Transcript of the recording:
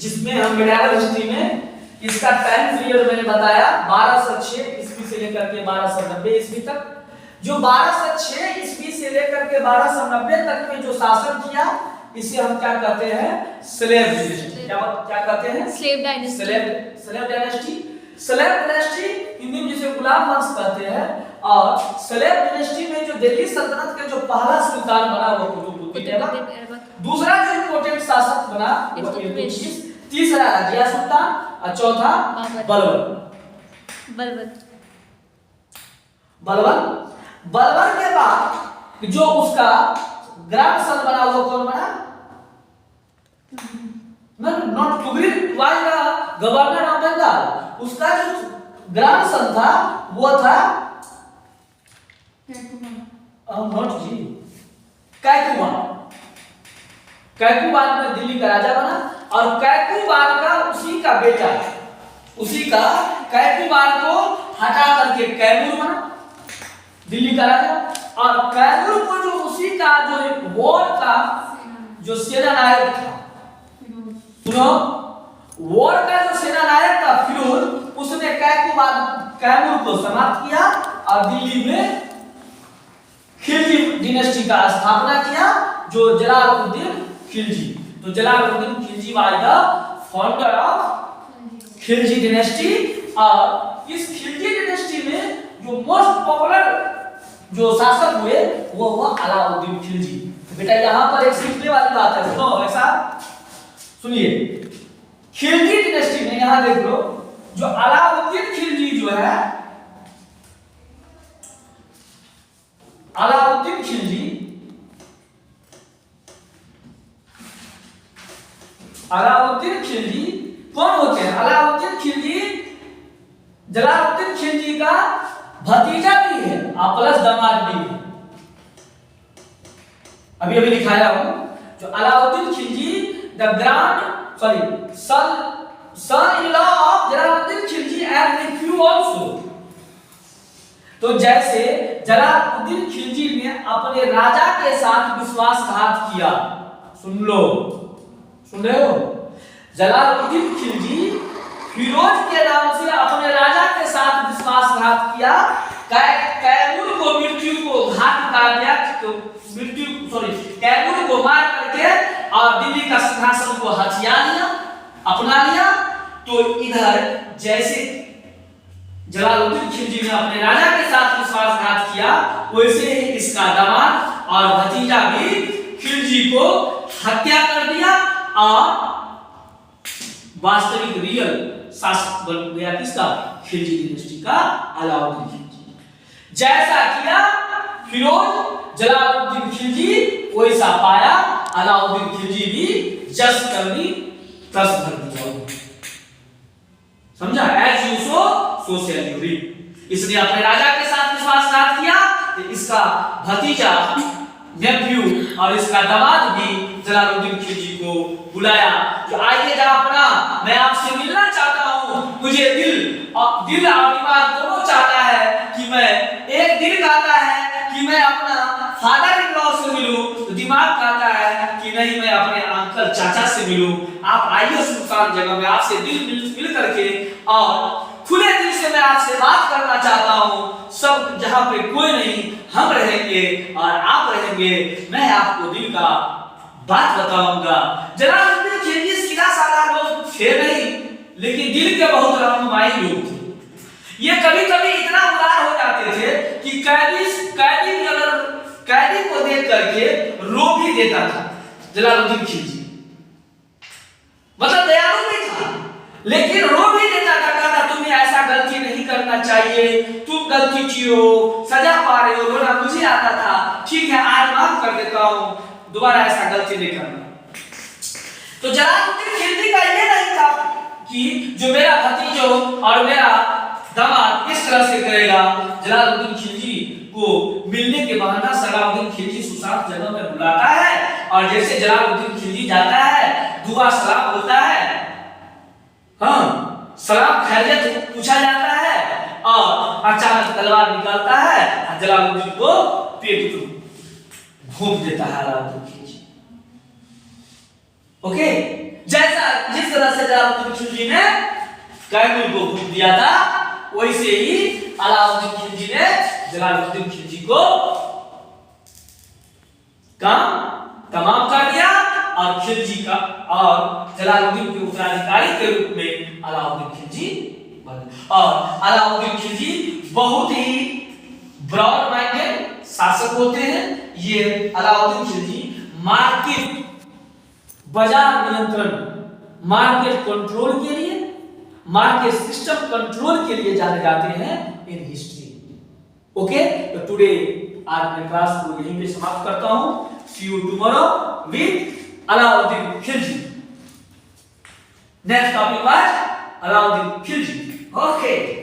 जिसमें हम medieval history में इसका टाइम पीरियड मैंने बताया 1206 ईस्वी से लेकर के 1290 ईस्वी तक। जो 1206 ईस्वी से लेकर के 1290 तक में जो शासन किया इसे हम क्या कहते हैं? Slave dynasty. क्या कहते हैं? Slave dynasty. Slave dynasty. Slave dynasty Hindi में जिसे गुलाम वंश कहते हैं। और स्लेव डायनेस्टी में जो दिल्ली सल्तनत के जो पहला सुल्तान बना वो कुतुबुद्दीन ऐबक। दूसरा जो इंपॉर्टेंट शासक बना वो इल्तुतमिश। तीसरा रजिया सुल्तान और चौथा बलबन के बाद जो उसका ग्रांड सन बना वो कौन बना? Not Tughlaq was the governor of Bengal. उसका जो ग्रांड सन था वो था नॉट जी कैकुबान में दिल्ली का राजा बना। और कैकुबान का उसी का बेटा कैकुबान को हटा करके कैमूर बना दिल्ली का राजा। और कैमूर को जो उसी का जो वॉर का जो सेनानायक था, सुनो, वॉर का जो सेनानायक था फिरोज, उसने कैमूर को समाप्त किया और दिल्ली में खिलजी डिनेस्टी का स्थापना किया जो जलालुद्दीन खिलजी। तो Jalaluddin Khilji was the founder of Khilji dynasty. और इस खिलजी डिनेस्टी में जो मोस्ट पॉपुलर जो शासक हुए वो हुआ अलाउद्दीन खिलजी। तो बेटा यहाँ पर एक सीखने वाली बात है, सुनो ऐसा सुनिए। खिलजी डिनेस्टी में यहाँ देख लो जो अलाउद्दीन खिलजी जो है, अलाउद्दीन खिलजी कौन होते हैं? अलाउद्दीन खिलजी जलालुद्दीन खिलजी का भतीजा भी है और प्लस दामाद भी है। अभी लिखाया हूं जो Alauddin Khilji son in law of Jalaluddin Khilji and nephew also। तो जैसे जलालुद्दीन खिलजी ने अपने राजा के साथ विश्वासघात किया, सुन रहे हो? जलालुद्दीन खिलजी फिरोज के नाम से अपने राजा के साथ विश्वासघात किया। कैमूर को मृत्यु को घात उतार दिया, कैमूर को मार करके और दिल्ली का सिंहासन को अपना लिया। तो इधर जैसे जलालुद्दीन खिलजी ने अपने राजा के साथ विश्वासघात किया, वैसे ही इसका दामाद और भतीजा भी खिलजी को हत्या कर दिया और वास्तविक रियल शासक बन गया किसका? खिलजी डिनेस्टी का अलाउद्दीन खिलजी। जैसा किया फिरोज जलालुद्दीन खिलजी वैसा पाया अलाउद्दीन खिलजी भी जस करनी तस भर दिया। समझा? As you sow so shall you reap. इसने अपने राजा के साथ विश्वासघात किया तो इसका भतीजा नेफ्यू और इसका दामाद भी जलालुद्दीन खिलजी को बुलाया कि आइए जनाबना, मैं आपसे मिलना चाहता हूं। मुझे दिल और दिमाग दोनों चाहता है कि मैं, एक दिल कहता है कि मैं अपना फादर इन लॉ से मिलूं, तो दिमाग कहता है कि नहीं मैं अपने अंकल चाचा से मिलूं। आप आइए सुल्तान जगह में, आपसे दिल मिल करके और खुले दिल से मैं आपसे बात करना चाहता हूं। सब जहां पे कोई नहीं, हम रहेंगे और आप रहेंगे, मैं आपको दिल का बात बताऊंगा। जलालुद्दीन खिलजी सीधा साधा लोग थे नहीं, लेकिन दिल के बहुत रहनुमाई लोग थे। ये कभी-कभी इतना उदार हो जाते थे कि कैदी को देख करके रो भी देता था जलालुद्दीन खिलजी। मतलब दयालु भी था, लेकिन रो भी देता था, कहता तुम्हें ऐसा गलती नहीं करना चाहिए, तुम गलती की हो, सजा पा रहे हो, रोना मुझे आता था, ठीक है आज माफ कर देता हूं, दोबारा ऐसा गलती नहीं करना। तो जलालुद्दीन खिलजी का ये नहीं था कि जो मेरा भतीजो और मेरा दामाद इस तरह से करेगा। जलालुद्दीन खिलजी को मिलने के बहाना सलाउद्दीन खिलजी सुशांत जगह में बुलाता है और जैसे जलालुद्दीन खिलजी जाता है दुआ सलाम होता है, हाँ सलाम खैरियत पूछा जाता है और अचानक तलवार निकालता है और जलालुद्दीन को पेट को घोंप देता है अलाउद्दीन खिलजी। ओके, जैसा जिस तरह तरह से जलालुद्दीन खिलजी ने कैमूर को घूम दिया था, वैसे ही अलाउद्दीन खिलजी ने जलालुद्दीन खिलजी को काम तमाम कर दिया और खिलजी का और जलालुद्दीन के उत्तराधिकारी के रूप में अलाउद्दीन खिलजी बने। और अलाउद्दीन खिलजी बहुत ही ब्रॉड माइंडेड शासक होते हैं। ये अलाउद्दीन खिलजी मार्केट बाजार नियंत्रण, मार्केट कंट्रोल के लिए, मार्केट सिस्टम कंट्रोल के लिए जाने जाते हैं इन हिस्ट्री। ओके, तो टुडे आज मैं क्लास को यहीं पे समाप्त करता हूं। See you tomorrow with Alauddin Khilji. Next topic was Alauddin Khilji. Okay.